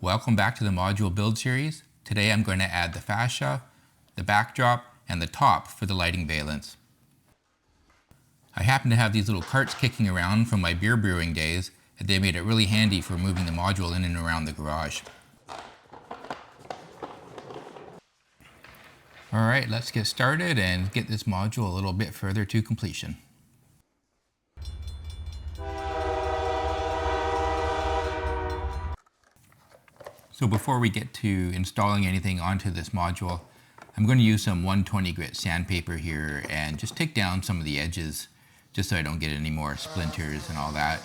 Welcome back to the module build series. Today I'm going to add the fascia, the backdrop, and the top for the lighting valence. I happen to have these little carts kicking around from my beer brewing days, and they made it really handy for moving the module in and around the garage. Alright, let's get started and get this module a little bit further to completion. So before we get to installing anything onto this module, I'm going to use some 120 grit sandpaper here and just take down some of the edges just so I don't get any more splinters and all that.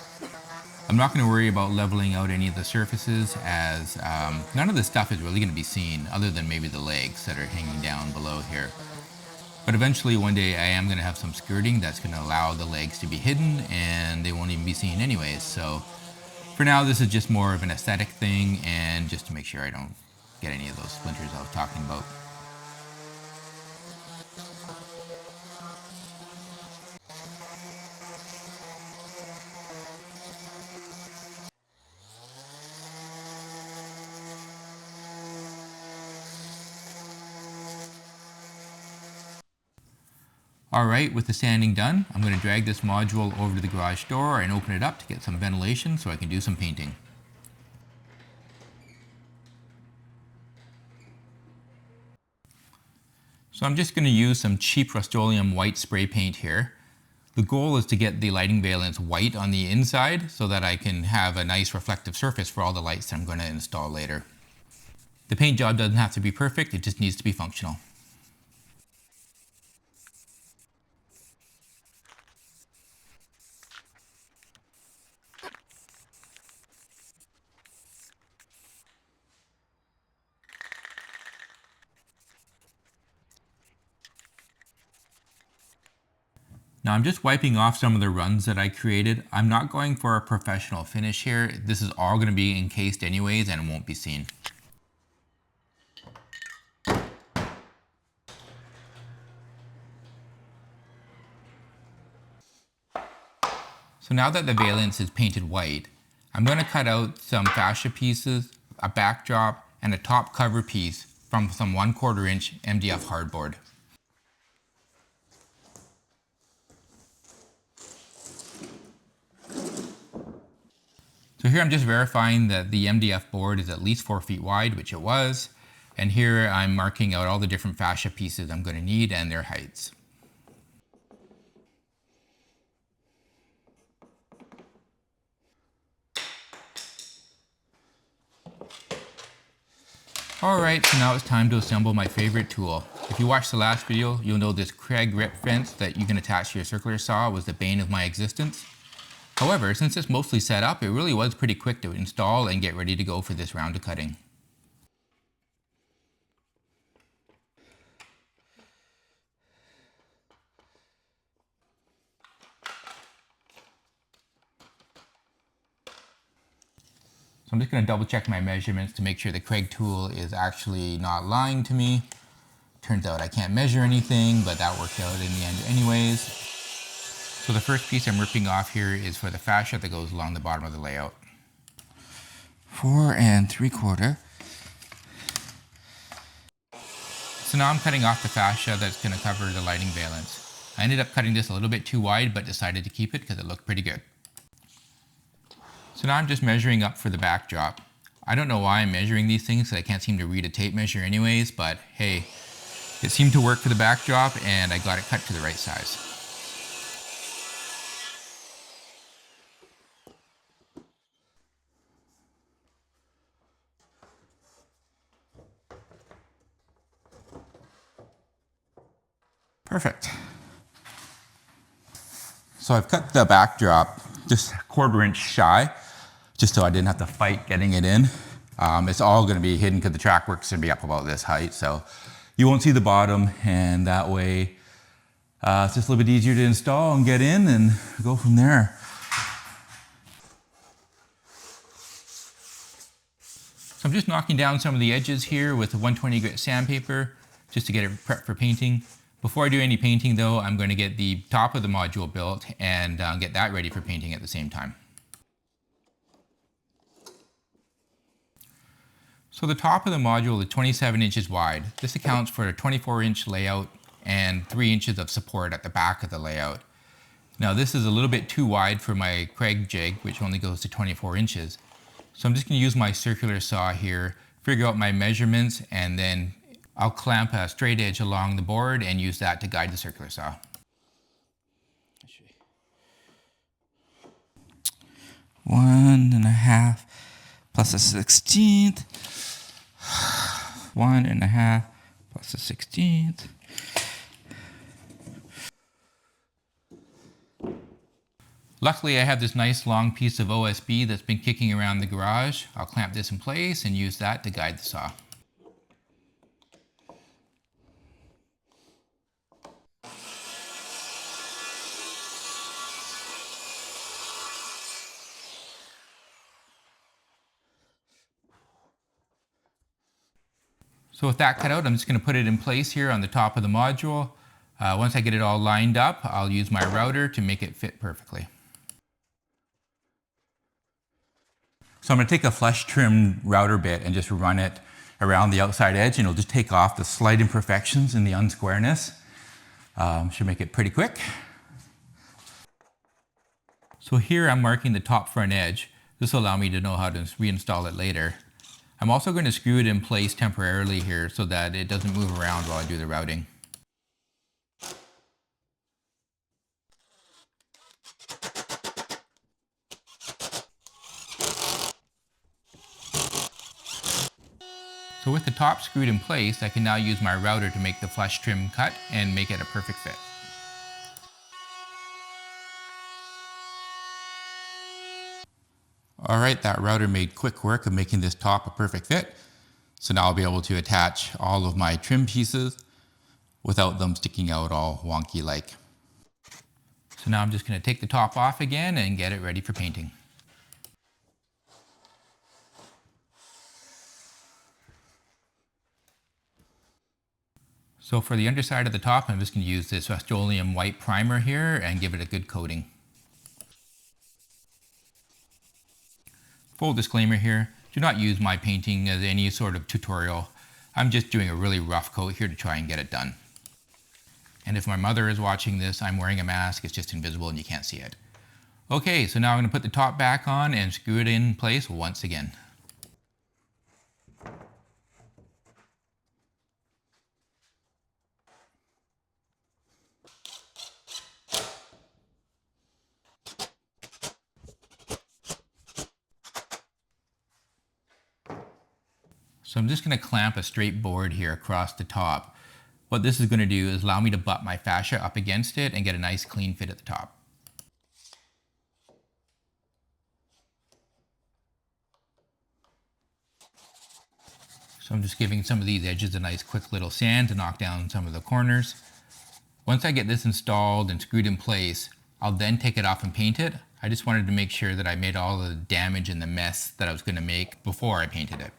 I'm not going to worry about leveling out any of the surfaces as none of this stuff is really going to be seen other than maybe the legs that are hanging down below here. But eventually one day I am going to have some skirting that's going to allow the legs to be hidden and they won't even be seen anyways. So for now, this is just more of an aesthetic thing and just to make sure I don't get any of those splinters I was talking about. Alright, with the sanding done, I'm going to drag this module over to the garage door and open it up to get some ventilation so I can do some painting. So I'm just going to use some cheap Rust-Oleum white spray paint here. The goal is to get the lighting valence white on the inside so that I can have a nice reflective surface for all the lights that I'm going to install later. The paint job doesn't have to be perfect, it just needs to be functional. Now I'm just wiping off some of the runs that I created. I'm not going for a professional finish here. This is all going to be encased anyways and it won't be seen. So now that the valence is painted white, I'm going to cut out some fascia pieces, a backdrop, and a top cover piece from some 1/4 inch MDF hardboard. So here I'm just verifying that the MDF board is at least 4 feet wide, which it was. And here I'm marking out all the different fascia pieces I'm going to need and their heights. Alright, so now it's time to assemble my favorite tool. If you watched the last video, you'll know this Kreg rip fence that you can attach to your circular saw was the bane of my existence. However, since it's mostly set up, it really was pretty quick to install and get ready to go for this round of cutting. So I'm just going to double check my measurements to make sure the Kreg tool is actually not lying to me. Turns out I can't measure anything, but that worked out in the end anyways. So the first piece I'm ripping off here is for the fascia that goes along the bottom of the layout. 4 3/4. So now I'm cutting off the fascia that's going to cover the lighting valence. I ended up cutting this a little bit too wide, but decided to keep it because it looked pretty good. So now I'm just measuring up for the backdrop. I don't know why I'm measuring these things because I can't seem to read a tape measure anyways, but hey, it seemed to work for the backdrop and I got it cut to the right size. Perfect. So I've cut the backdrop just 1/4 inch shy, just so I didn't have to fight getting it in. It's all going to be hidden because the track work's going to be up about this height, so you won't see the bottom, and that way it's just a little bit easier to install and get in and go from there. So I'm just knocking down some of the edges here with the 120 grit sandpaper just to get it prepped for painting. Before I do any painting though, I'm going to get the top of the module built and get that ready for painting at the same time. So the top of the module is 27 inches wide. This accounts for a 24-inch layout and 3 inches of support at the back of the layout. Now this is a little bit too wide for my Craig jig, which only goes to 24 inches. So I'm just going to use my circular saw here, figure out my measurements, and then I'll clamp a straight edge along the board and use that to guide the circular saw. 1.5 plus a 16th. 1.5 plus a 16th. Luckily, I have this nice long piece of OSB that's been kicking around the garage. I'll clamp this in place and use that to guide the saw. So with that cut out, I'm just going to put it in place here on the top of the module. Once I get it all lined up, I'll use my router to make it fit perfectly. So I'm going to take a flush trimmed router bit and just run it around the outside edge, and it'll just take off the slight imperfections and the unsquareness. Should make it pretty quick. So here I'm marking the top front edge. This will allow me to know how to reinstall it later. I'm also going to screw it in place temporarily here so that it doesn't move around while I do the routing. So with the top screwed in place, I can now use my router to make the flush trim cut and make it a perfect fit. All right, that router made quick work of making this top a perfect fit. So now I'll be able to attach all of my trim pieces without them sticking out all wonky like. So now I'm just going to take the top off again and get it ready for painting. So for the underside of the top, I'm just going to use this Rust-Oleum white primer here and give it a good coating. Full disclaimer here, do not use my painting as any sort of tutorial. I'm just doing a really rough coat here to try and get it done. And if my mother is watching this, I'm wearing a mask, it's just invisible and you can't see it. Okay, so now I'm going to put the top back on and screw it in place once again. So I'm just going to clamp a straight board here across the top. What this is going to do is allow me to butt my fascia up against it and get a nice clean fit at the top. So I'm just giving some of these edges a nice quick little sand to knock down some of the corners. Once I get this installed and screwed in place, I'll then take it off and paint it. I just wanted to make sure that I made all the damage and the mess that I was going to make before I painted it.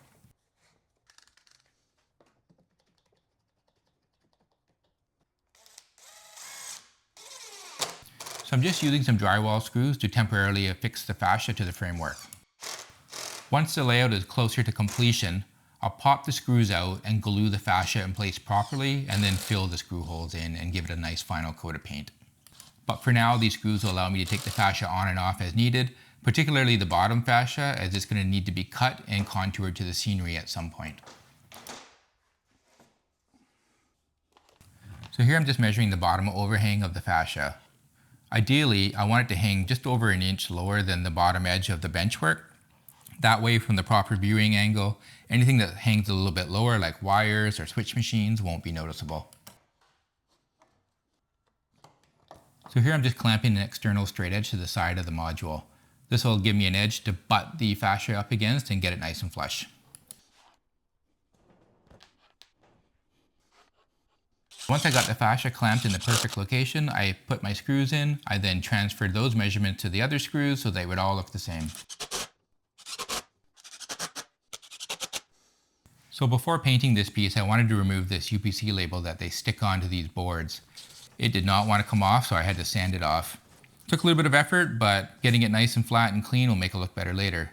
So I'm just using some drywall screws to temporarily affix the fascia to the framework. Once the layout is closer to completion, I'll pop the screws out and glue the fascia in place properly and then fill the screw holes in and give it a nice final coat of paint. But for now, these screws will allow me to take the fascia on and off as needed, particularly the bottom fascia, as it's going to need to be cut and contoured to the scenery at some point. So here I'm just measuring the bottom overhang of the fascia. Ideally, I want it to hang just over an inch lower than the bottom edge of the benchwork. That way, from the proper viewing angle, anything that hangs a little bit lower, like wires or switch machines, won't be noticeable. So here I'm just clamping an external straight edge to the side of the module. This will give me an edge to butt the fascia up against and get it nice and flush. Once I got the fascia clamped in the perfect location, I put my screws in. I then transferred those measurements to the other screws so they would all look the same. So before painting this piece, I wanted to remove this UPC label that they stick onto these boards. It did not want to come off, so I had to sand it off. Took a little bit of effort, but getting it nice and flat and clean will make it look better later.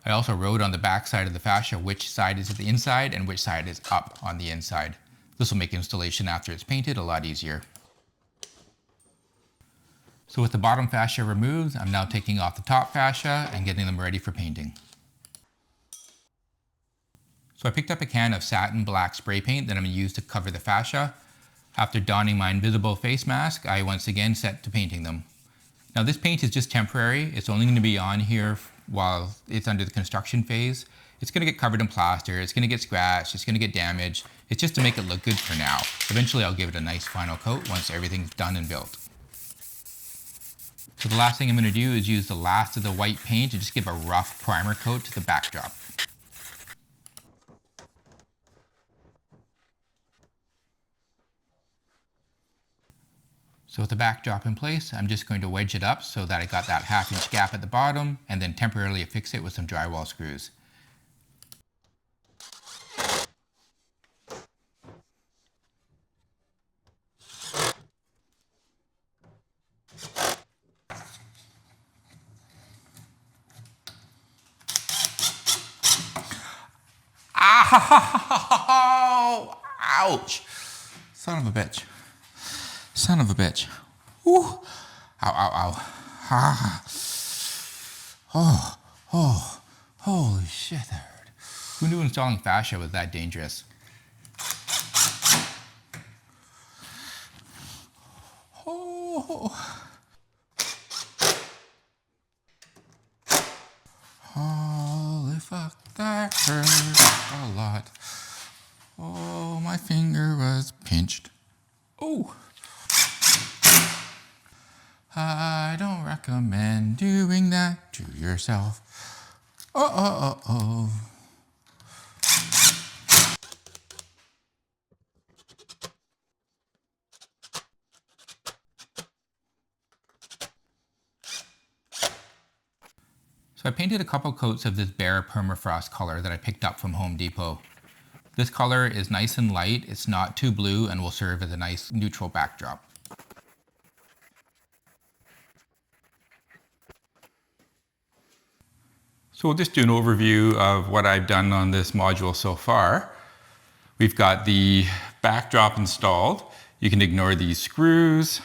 I also wrote on the back side of the fascia which side is at the inside and which side is up on the inside. This will make installation after it's painted a lot easier. So with the bottom fascia removed, I'm now taking off the top fascia and getting them ready for painting. So I picked up a can of satin black spray paint that I'm going to use to cover the fascia. After donning my invisible face mask, I once again set to painting them. Now this paint is just temporary. It's only going to be on here while it's under the construction phase. It's going to get covered in plaster, it's going to get scratched, it's going to get damaged. It's just to make it look good for now. Eventually I'll give it a nice final coat once everything's done and built. So the last thing I'm going to do is use the last of the white paint to just give a rough primer coat to the backdrop. So with the backdrop in place, I'm just going to wedge it up so that I got that 1/2 inch gap at the bottom and then temporarily affix it with some drywall screws. Ow! Ouch! Son of a bitch. Son of a bitch. Woo! Ow, ow, ow. Ah. Oh, oh, holy shit, that hurt. Who knew installing fascia was that dangerous? Oh. Holy fuck, that hurt a lot. Oh, my finger was pinched. Oh. I don't recommend doing that to yourself. Oh, oh, oh, oh. So I painted a couple coats of this Bare Permafrost color that I picked up from Home Depot. This color is nice and light, it's not too blue, and will serve as a nice neutral backdrop. So we'll just do an overview of what I've done on this module so far. We've got the backdrop installed. You can ignore these screws.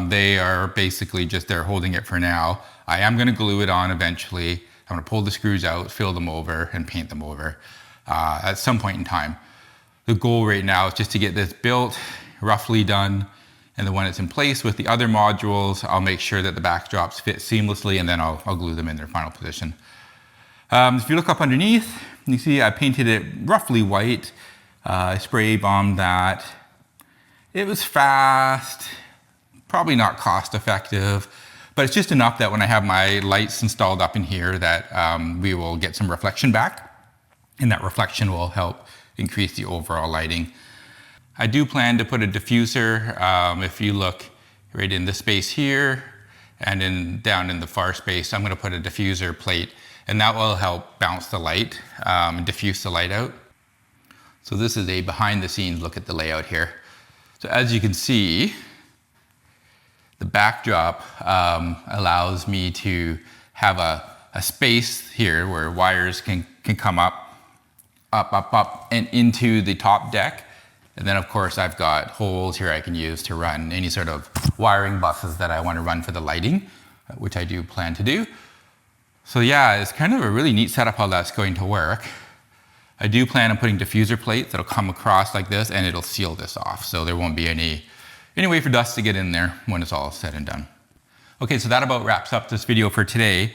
They are basically just there holding it for now. I am going to glue it on eventually. I'm going to pull the screws out, fill them over, and paint them over at some point in time. The goal right now is just to get this built, roughly done, and then when it's in place with the other modules, I'll make sure that the backdrops fit seamlessly, and then I'll glue them in their final position. If you look up underneath, you see I painted it roughly white. I spray bombed that. It was fast, probably not cost effective, but it's just enough that when I have my lights installed up in here that we will get some reflection back, and that reflection will help increase the overall lighting. I do plan to put a diffuser. If you look right in this space here and down in the far space, I'm going to put a diffuser plate, and that will help bounce the light and diffuse the light out. So this is a behind the scenes look at the layout here. So as you can see, the backdrop allows me to have a space here where wires can come up, and into the top deck. And then of course I've got holes here I can use to run any sort of wiring buses that I want to run for the lighting, which I do plan to do. So yeah, it's kind of a really neat setup how that's going to work. I do plan on putting diffuser plates that'll come across like this, and it'll seal this off. So there won't be any way for dust to get in there when it's all said and done. Okay, so that about wraps up this video for today.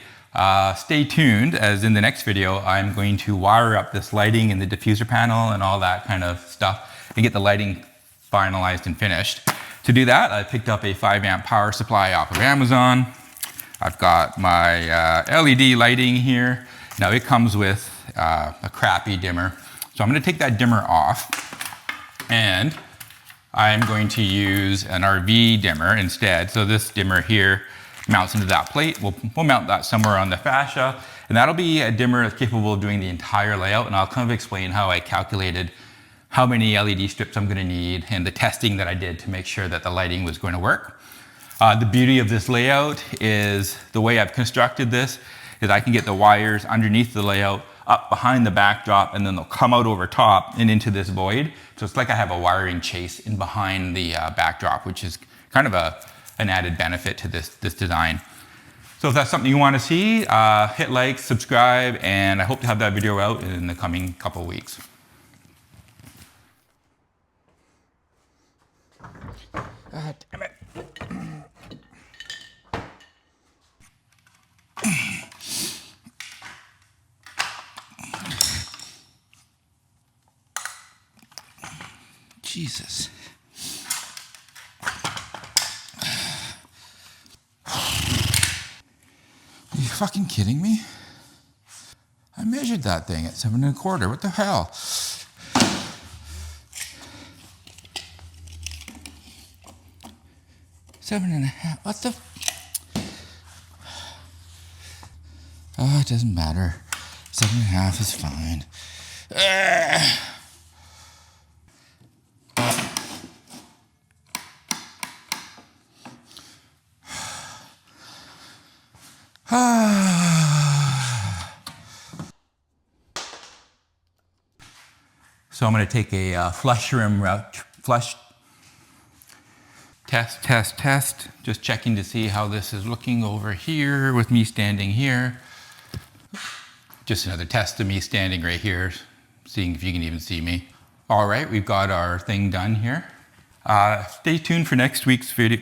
Stay tuned, as in the next video, I'm going to wire up this lighting and the diffuser panel and all that kind of stuff and get the lighting finalized and finished. To do that, I picked up a 5-amp power supply off of Amazon. I've got my LED lighting here. Now it comes with a crappy dimmer. So I'm going to take that dimmer off, and I'm going to use an RV dimmer instead. So this dimmer here mounts into that plate. We'll mount that somewhere on the fascia, and that'll be a dimmer that's capable of doing the entire layout, and I'll kind of explain how I calculated how many LED strips I'm going to need and the testing that I did to make sure that the lighting was going to work. The beauty of this layout is the way I've constructed this is I can get the wires underneath the layout, up behind the backdrop, and then they'll come out over top and into this void. So it's like I have a wiring chase in behind the backdrop, which is kind of an added benefit to this design. So if that's something you want to see, hit like, subscribe, and I hope to have that video out in the coming couple of weeks. God damn it. Jesus. Are you fucking kidding me? I measured that thing at 7 1/4. What the hell? Seven and a half. What the? Oh, it doesn't matter. 7 1/2 is fine. So I'm going to take a flush rim test, just checking to see how this is looking over here with me standing here. Just another test of me standing right here, seeing if you can even see me. All right, we've got our thing done here. Stay tuned for next week's video.